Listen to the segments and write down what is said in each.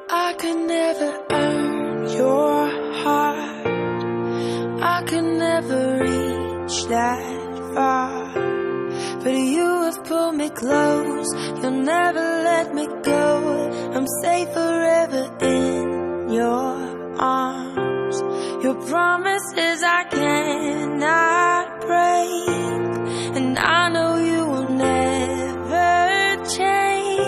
I could never earn your heart, I could never reach that far, but you have pulled me close, you'll never let me go. I'm safe forever in your arms. Your promises I cannot break, and I know you will never change.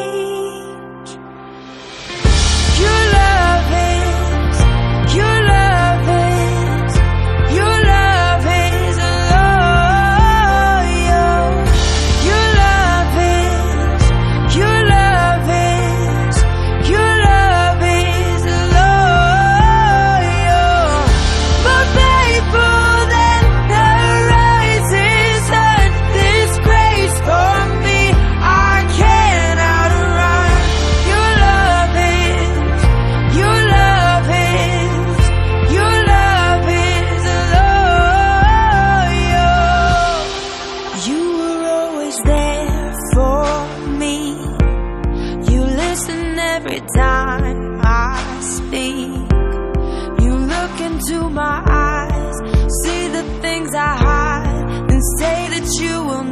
Your love is, your love is, your love is loyal. Your love is, your love is, your love is loyal. More faithful than the rising sun, this grace for me I can't outrun. Your love is, your love is, your love is loyal. You were always there for me. You listen every time I speak. You look into my eyes, see the things I hide, and say that you will